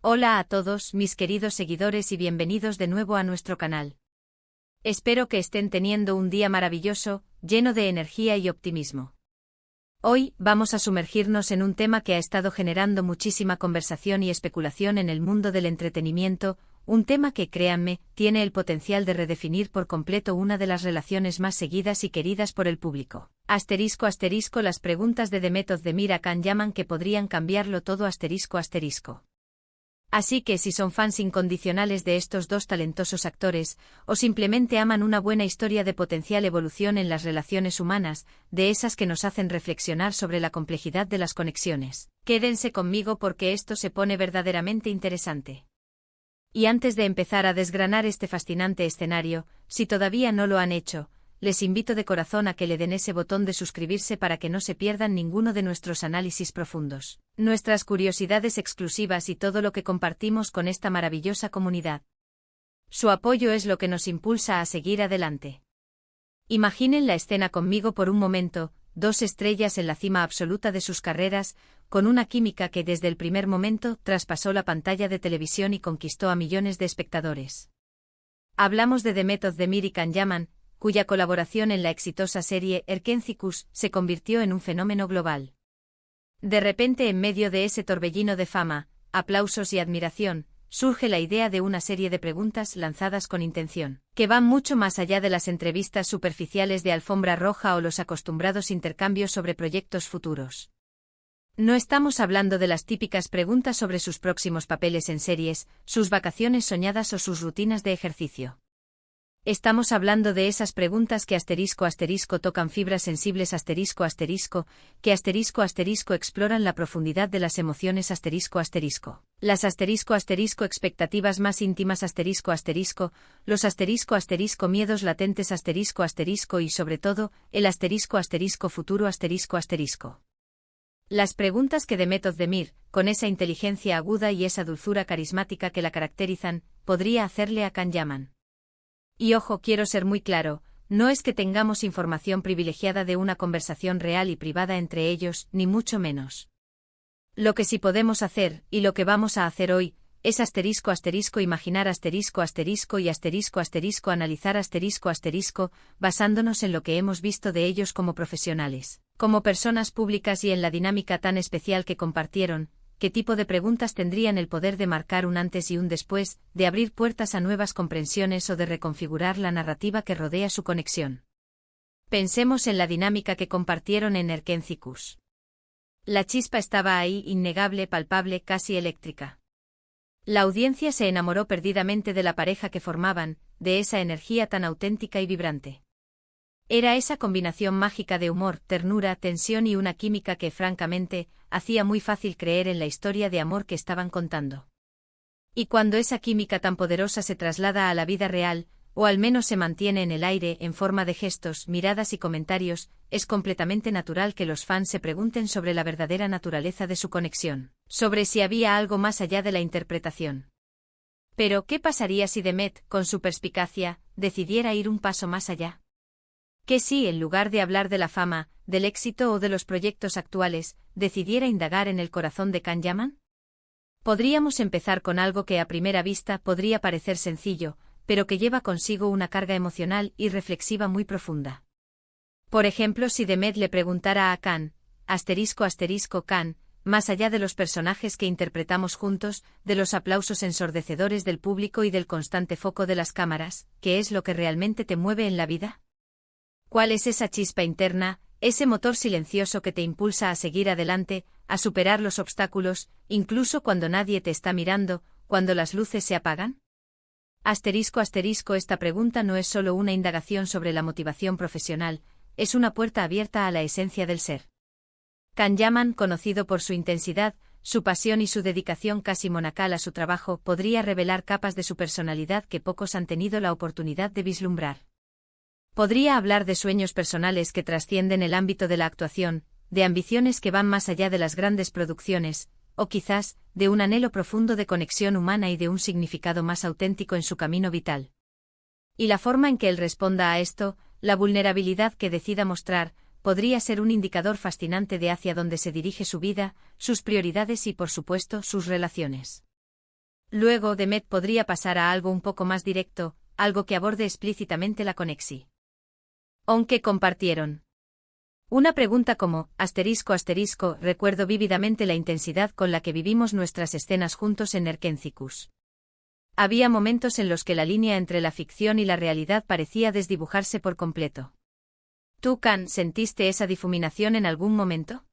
Hola a todos, mis queridos seguidores y bienvenidos de nuevo a nuestro canal. Espero que estén teniendo un día maravilloso, lleno de energía y optimismo. Hoy, vamos a sumergirnos en un tema que ha estado generando muchísima conversación y especulación en el mundo del entretenimiento, un tema que, créanme, tiene el potencial de redefinir por completo una de las relaciones más seguidas y queridas por el público. ***, las preguntas de Demet Özdemir a Can Yaman que podrían cambiarlo todo ***. Así que si son fans incondicionales de estos dos talentosos actores, o simplemente aman una buena historia de potencial evolución en las relaciones humanas, de esas que nos hacen reflexionar sobre la complejidad de las conexiones, quédense conmigo porque esto se pone verdaderamente interesante. Y antes de empezar a desgranar este fascinante escenario, si todavía no lo han hecho, les invito de corazón a que le den ese botón de suscribirse para que no se pierdan ninguno de nuestros análisis profundos, nuestras curiosidades exclusivas y todo lo que compartimos con esta maravillosa comunidad. Su apoyo es lo que nos impulsa a seguir adelante. Imaginen la escena conmigo por un momento, dos estrellas en la cima absoluta de sus carreras, con una química que desde el primer momento traspasó la pantalla de televisión y conquistó a millones de espectadores. Hablamos de Demet Özdemir y Can Yaman, cuya colaboración en la exitosa serie Erkenzikuş se convirtió en un fenómeno global. De repente, en medio de ese torbellino de fama, aplausos y admiración, surge la idea de una serie de preguntas lanzadas con intención, que van mucho más allá de las entrevistas superficiales de alfombra roja o los acostumbrados intercambios sobre proyectos futuros. No estamos hablando de las típicas preguntas sobre sus próximos papeles en series, sus vacaciones soñadas o sus rutinas de ejercicio. Estamos hablando de esas preguntas que * tocan fibras sensibles que * exploran la profundidad de las emociones ***. Las *** expectativas más íntimas los * miedos latentes y sobre todo, el * futuro ***. Las preguntas que Demet Özdemir, con esa inteligencia aguda y esa dulzura carismática que la caracterizan, podría hacerle a Can Yaman. Y ojo, quiero ser muy claro, no es que tengamos información privilegiada de una conversación real y privada entre ellos, ni mucho menos. Lo que sí podemos hacer, y lo que vamos a hacer hoy, es * imaginar y analizar basándonos en lo que hemos visto de ellos como profesionales, como personas públicas y en la dinámica tan especial que compartieron. ¿Qué tipo de preguntas tendrían el poder de marcar un antes y un después, de abrir puertas a nuevas comprensiones o de reconfigurar la narrativa que rodea su conexión? Pensemos en la dinámica que compartieron en Erkenzikuş. La chispa estaba ahí, innegable, palpable, casi eléctrica. La audiencia se enamoró perdidamente de la pareja que formaban, de esa energía tan auténtica y vibrante. Era esa combinación mágica de humor, ternura, tensión y una química que, francamente, hacía muy fácil creer en la historia de amor que estaban contando. Y cuando esa química tan poderosa se traslada a la vida real, o al menos se mantiene en el aire en forma de gestos, miradas y comentarios, es completamente natural que los fans se pregunten sobre la verdadera naturaleza de su conexión, sobre si había algo más allá de la interpretación. Pero, ¿qué pasaría si Demet, con su perspicacia, decidiera ir un paso más allá? ¿Qué si, en lugar de hablar de la fama, del éxito o de los proyectos actuales, decidiera indagar en el corazón de Can Yaman? Podríamos empezar con algo que a primera vista podría parecer sencillo, pero que lleva consigo una carga emocional y reflexiva muy profunda. Por ejemplo, si Demet le preguntara a Can, ***, más allá de los personajes que interpretamos juntos, de los aplausos ensordecedores del público y del constante foco de las cámaras, ¿qué es lo que realmente te mueve en la vida? ¿Cuál es esa chispa interna, ese motor silencioso que te impulsa a seguir adelante, a superar los obstáculos, incluso cuando nadie te está mirando, cuando las luces se apagan? Esta pregunta no es solo una indagación sobre la motivación profesional, es una puerta abierta a la esencia del ser. Can Yaman, conocido por su intensidad, su pasión y su dedicación casi monacal a su trabajo, podría revelar capas de su personalidad que pocos han tenido la oportunidad de vislumbrar. Podría hablar de sueños personales que trascienden el ámbito de la actuación, de ambiciones que van más allá de las grandes producciones, o quizás, de un anhelo profundo de conexión humana y de un significado más auténtico en su camino vital. Y la forma en que él responda a esto, la vulnerabilidad que decida mostrar, podría ser un indicador fascinante de hacia dónde se dirige su vida, sus prioridades y, por supuesto, sus relaciones. Luego Demet podría pasar a algo un poco más directo, algo que aborde explícitamente la conexión. Aunque compartieron. Una pregunta como, recuerdo vívidamente la intensidad con la que vivimos nuestras escenas juntos en Erkencicus. Había momentos en los que la línea entre la ficción y la realidad parecía desdibujarse por completo. ¿Tú, Can, sentiste esa difuminación en algún momento?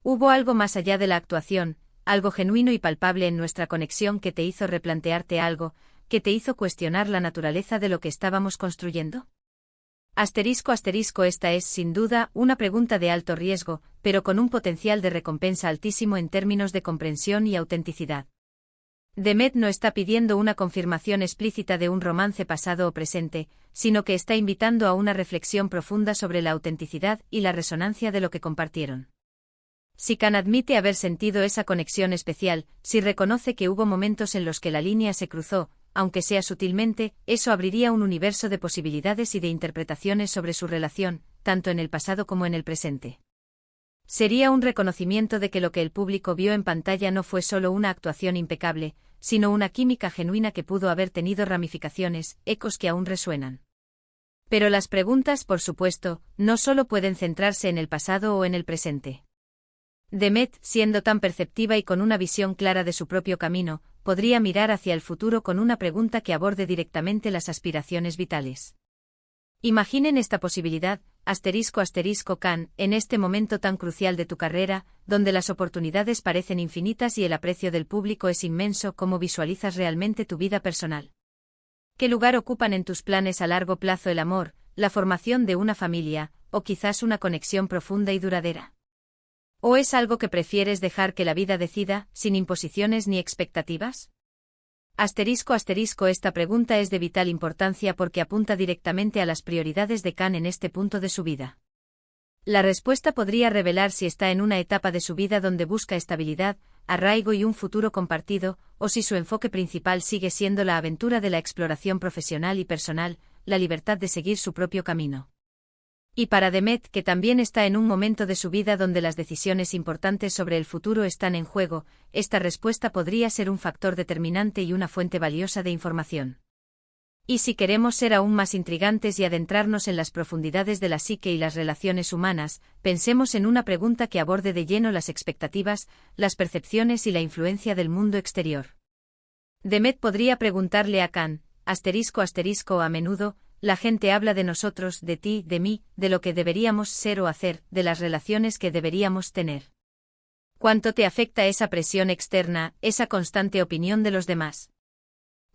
¿Hubo algo más allá de la actuación, algo genuino y palpable en nuestra conexión que te hizo replantearte algo, que te hizo cuestionar la naturaleza de lo que estábamos construyendo? Esta es, sin duda, una pregunta de alto riesgo, pero con un potencial de recompensa altísimo en términos de comprensión y autenticidad. Demet no está pidiendo una confirmación explícita de un romance pasado o presente, sino que está invitando a una reflexión profunda sobre la autenticidad y la resonancia de lo que compartieron. Si Can admite haber sentido esa conexión especial, si reconoce que hubo momentos en los que la línea se cruzó, aunque sea sutilmente, eso abriría un universo de posibilidades y de interpretaciones sobre su relación, tanto en el pasado como en el presente. Sería un reconocimiento de que lo que el público vio en pantalla no fue solo una actuación impecable, sino una química genuina que pudo haber tenido ramificaciones, ecos que aún resuenan. Pero las preguntas, por supuesto, no solo pueden centrarse en el pasado o en el presente. Demet, siendo tan perceptiva y con una visión clara de su propio camino, podría mirar hacia el futuro con una pregunta que aborde directamente las aspiraciones vitales. Imaginen esta posibilidad, Can, en este momento tan crucial de tu carrera, donde las oportunidades parecen infinitas y el aprecio del público es inmenso, ¿cómo visualizas realmente tu vida personal? ¿Qué lugar ocupan en tus planes a largo plazo el amor, la formación de una familia, o quizás una conexión profunda y duradera? ¿O es algo que prefieres dejar que la vida decida, sin imposiciones ni expectativas? Esta pregunta es de vital importancia porque apunta directamente a las prioridades de Can en este punto de su vida. La respuesta podría revelar si está en una etapa de su vida donde busca estabilidad, arraigo y un futuro compartido, o si su enfoque principal sigue siendo la aventura de la exploración profesional y personal, la libertad de seguir su propio camino. Y para Demet, que también está en un momento de su vida donde las decisiones importantes sobre el futuro están en juego, esta respuesta podría ser un factor determinante y una fuente valiosa de información. Y si queremos ser aún más intrigantes y adentrarnos en las profundidades de la psique y las relaciones humanas, pensemos en una pregunta que aborde de lleno las expectativas, las percepciones y la influencia del mundo exterior. Demet podría preguntarle a Can, a menudo, la gente habla de nosotros, de ti, de mí, de lo que deberíamos ser o hacer, de las relaciones que deberíamos tener. ¿Cuánto te afecta esa presión externa, esa constante opinión de los demás?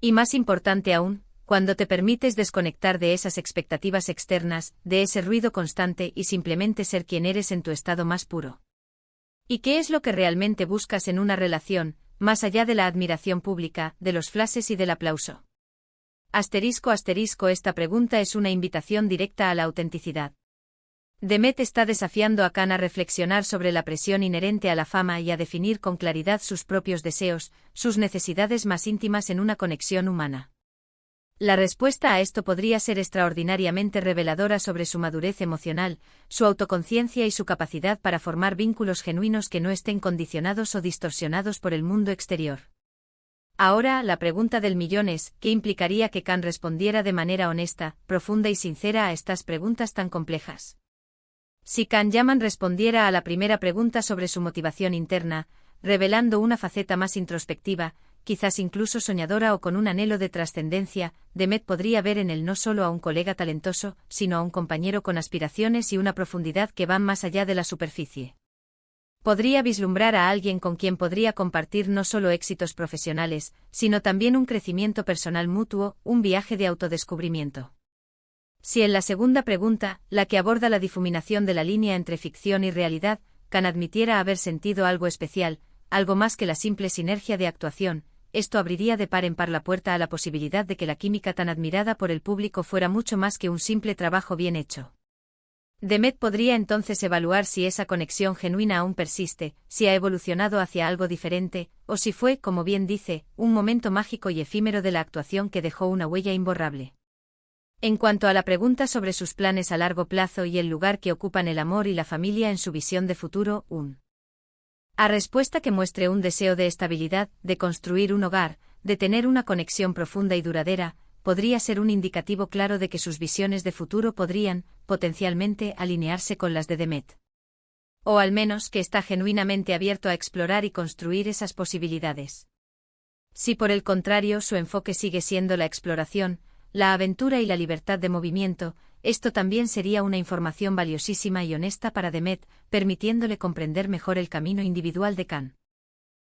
Y más importante aún, cuando te permites desconectar de esas expectativas externas, de ese ruido constante y simplemente ser quien eres en tu estado más puro. ¿Y qué es lo que realmente buscas en una relación, más allá de la admiración pública, de los flashes y del aplauso? Esta pregunta es una invitación directa a la autenticidad. Demet está desafiando a Can a reflexionar sobre la presión inherente a la fama y a definir con claridad sus propios deseos, sus necesidades más íntimas en una conexión humana. La respuesta a esto podría ser extraordinariamente reveladora sobre su madurez emocional, su autoconciencia y su capacidad para formar vínculos genuinos que no estén condicionados o distorsionados por el mundo exterior. Ahora, la pregunta del millón es, ¿qué implicaría que Can respondiera de manera honesta, profunda y sincera a estas preguntas tan complejas? Si Can Yaman respondiera a la primera pregunta sobre su motivación interna, revelando una faceta más introspectiva, quizás incluso soñadora o con un anhelo de trascendencia, Demet podría ver en él no solo a un colega talentoso, sino a un compañero con aspiraciones y una profundidad que van más allá de la superficie. Podría vislumbrar a alguien con quien podría compartir no solo éxitos profesionales, sino también un crecimiento personal mutuo, un viaje de autodescubrimiento. Si en la segunda pregunta, la que aborda la difuminación de la línea entre ficción y realidad, Can admitiera haber sentido algo especial, algo más que la simple sinergia de actuación, esto abriría de par en par la puerta a la posibilidad de que la química tan admirada por el público fuera mucho más que un simple trabajo bien hecho. Demet podría entonces evaluar si esa conexión genuina aún persiste, si ha evolucionado hacia algo diferente, o si fue, como bien dice, un momento mágico y efímero de la actuación que dejó una huella imborrable. En cuanto a la pregunta sobre sus planes a largo plazo y el lugar que ocupan el amor y la familia en su visión de futuro, a respuesta que muestre un deseo de estabilidad, de construir un hogar, de tener una conexión profunda y duradera, podría ser un indicativo claro de que sus visiones de futuro podrían, potencialmente, alinearse con las de Demet. O al menos que está genuinamente abierto a explorar y construir esas posibilidades. Si por el contrario su enfoque sigue siendo la exploración, la aventura y la libertad de movimiento, esto también sería una información valiosísima y honesta para Demet, permitiéndole comprender mejor el camino individual de Khan.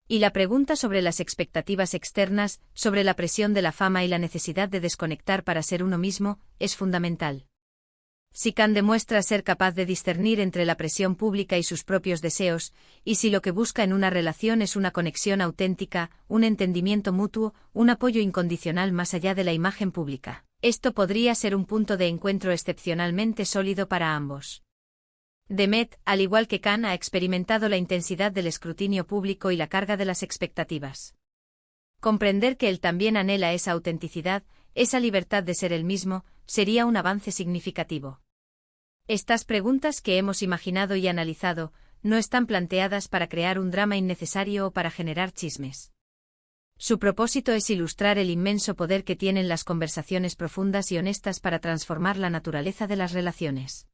Y la pregunta sobre las expectativas externas, sobre la presión de la fama y la necesidad de desconectar para ser uno mismo, es fundamental. Si Khan demuestra ser capaz de discernir entre la presión pública y sus propios deseos, y si lo que busca en una relación es una conexión auténtica, un entendimiento mutuo, un apoyo incondicional más allá de la imagen pública, esto podría ser un punto de encuentro excepcionalmente sólido para ambos. Demet, al igual que Khan, ha experimentado la intensidad del escrutinio público y la carga de las expectativas. Comprender que él también anhela esa autenticidad, esa libertad de ser él mismo, sería un avance significativo. Estas preguntas que hemos imaginado y analizado, no están planteadas para crear un drama innecesario o para generar chismes. Su propósito es ilustrar el inmenso poder que tienen las conversaciones profundas y honestas para transformar la naturaleza de las relaciones.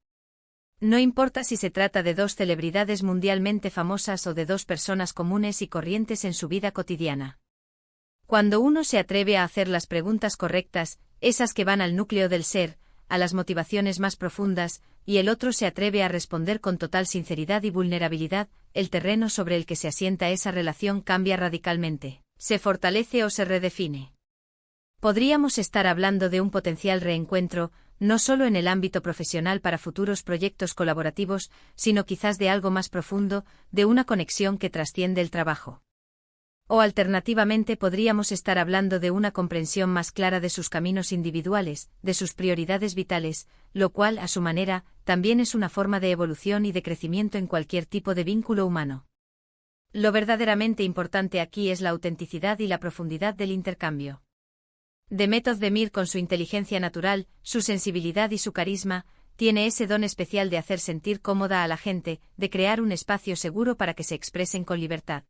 No importa si se trata de dos celebridades mundialmente famosas o de dos personas comunes y corrientes en su vida cotidiana. Cuando uno se atreve a hacer las preguntas correctas, esas que van al núcleo del ser, a las motivaciones más profundas, y el otro se atreve a responder con total sinceridad y vulnerabilidad, el terreno sobre el que se asienta esa relación cambia radicalmente, se fortalece o se redefine. Podríamos estar hablando de un potencial reencuentro, no solo en el ámbito profesional para futuros proyectos colaborativos, sino quizás de algo más profundo, de una conexión que trasciende el trabajo. O alternativamente podríamos estar hablando de una comprensión más clara de sus caminos individuales, de sus prioridades vitales, lo cual, a su manera, también es una forma de evolución y de crecimiento en cualquier tipo de vínculo humano. Lo verdaderamente importante aquí es la autenticidad y la profundidad del intercambio. Demet Özdemir, con su inteligencia natural, su sensibilidad y su carisma, tiene ese don especial de hacer sentir cómoda a la gente, de crear un espacio seguro para que se expresen con libertad.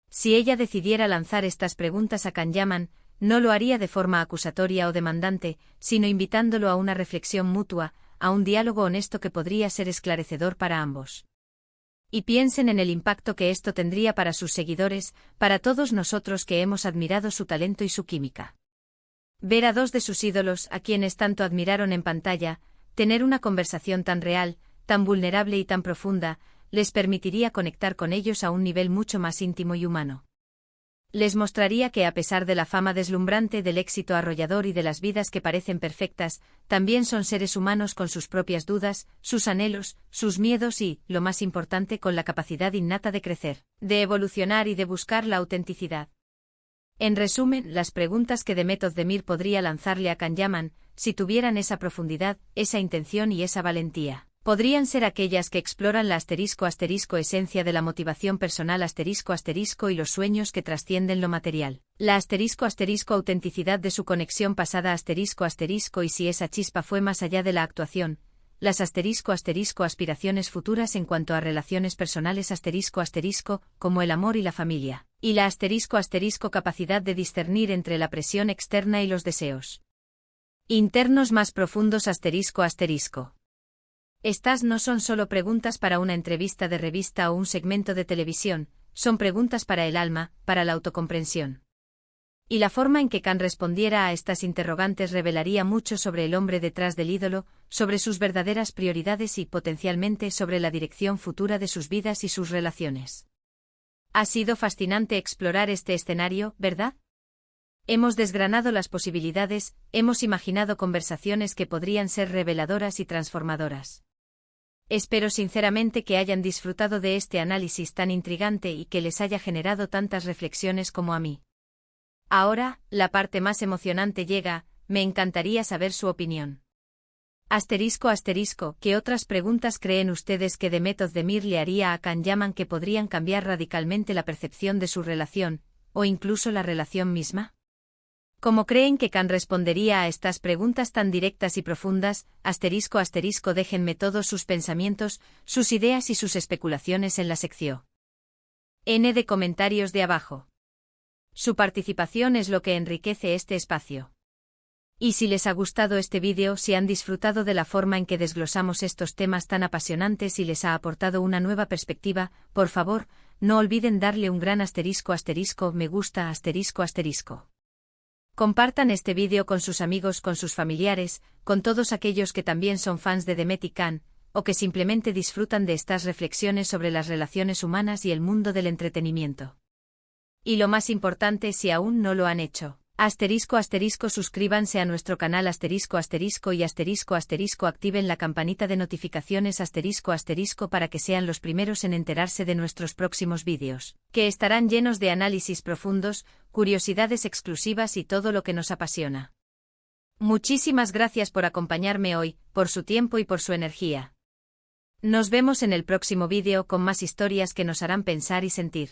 Si ella decidiera lanzar estas preguntas a Khan Yaman, no lo haría de forma acusatoria o demandante, sino invitándolo a una reflexión mutua, a un diálogo honesto que podría ser esclarecedor para ambos. Y piensen en el impacto que esto tendría para sus seguidores, para todos nosotros que hemos admirado su talento y su química. Ver a dos de sus ídolos, a quienes tanto admiraron en pantalla, tener una conversación tan real, tan vulnerable y tan profunda, les permitiría conectar con ellos a un nivel mucho más íntimo y humano. Les mostraría que a pesar de la fama deslumbrante, del éxito arrollador y de las vidas que parecen perfectas, también son seres humanos con sus propias dudas, sus anhelos, sus miedos y, lo más importante, con la capacidad innata de crecer, de evolucionar y de buscar la autenticidad. En resumen, las preguntas que Demet Özdemir podría lanzarle a Khan Yaman, si tuvieran esa profundidad, esa intención y esa valentía, podrían ser aquellas que exploran la *** esencia de la motivación personal *** y los sueños que trascienden lo material, la *** autenticidad de su conexión pasada *** y si esa chispa fue más allá de la actuación, las *** aspiraciones futuras en cuanto a relaciones personales *** como el amor y la familia, y la *** capacidad de discernir entre la presión externa y los deseos internos más profundos ***. Estas no son solo preguntas para una entrevista de revista o un segmento de televisión, son preguntas para el alma, para la autocomprensión. Y la forma en que Khan respondiera a estas interrogantes revelaría mucho sobre el hombre detrás del ídolo, sobre sus verdaderas prioridades y, potencialmente, sobre la dirección futura de sus vidas y sus relaciones. Ha sido fascinante explorar este escenario, ¿verdad? Hemos desgranado las posibilidades, hemos imaginado conversaciones que podrían ser reveladoras y transformadoras. Espero sinceramente que hayan disfrutado de este análisis tan intrigante y que les haya generado tantas reflexiones como a mí. Ahora, la parte más emocionante llega, me encantaría saber su opinión. ***, ¿qué otras preguntas creen ustedes que Demet Özdemir le haría a Khan Yaman que podrían cambiar radicalmente la percepción de su relación, o incluso la relación misma? ¿Cómo creen que Khan respondería a estas preguntas tan directas y profundas? ***, déjenme todos sus pensamientos, sus ideas y sus especulaciones en la sección N de comentarios de abajo. Su participación es lo que enriquece este espacio. Y si les ha gustado este vídeo, si han disfrutado de la forma en que desglosamos estos temas tan apasionantes y les ha aportado una nueva perspectiva, por favor, no olviden darle un gran asterisco me gusta asterisco. Compartan este vídeo con sus amigos, con sus familiares, con todos aquellos que también son fans de Demet y Khan, o que simplemente disfrutan de estas reflexiones sobre las relaciones humanas y el mundo del entretenimiento. Y lo más importante, si aún no lo han hecho, suscríbanse a nuestro canal y activen la campanita de notificaciones para que sean los primeros en enterarse de nuestros próximos vídeos, que estarán llenos de análisis profundos, curiosidades exclusivas y todo lo que nos apasiona. Muchísimas gracias por acompañarme hoy, por su tiempo y por su energía. Nos vemos en el próximo vídeo con más historias que nos harán pensar y sentir.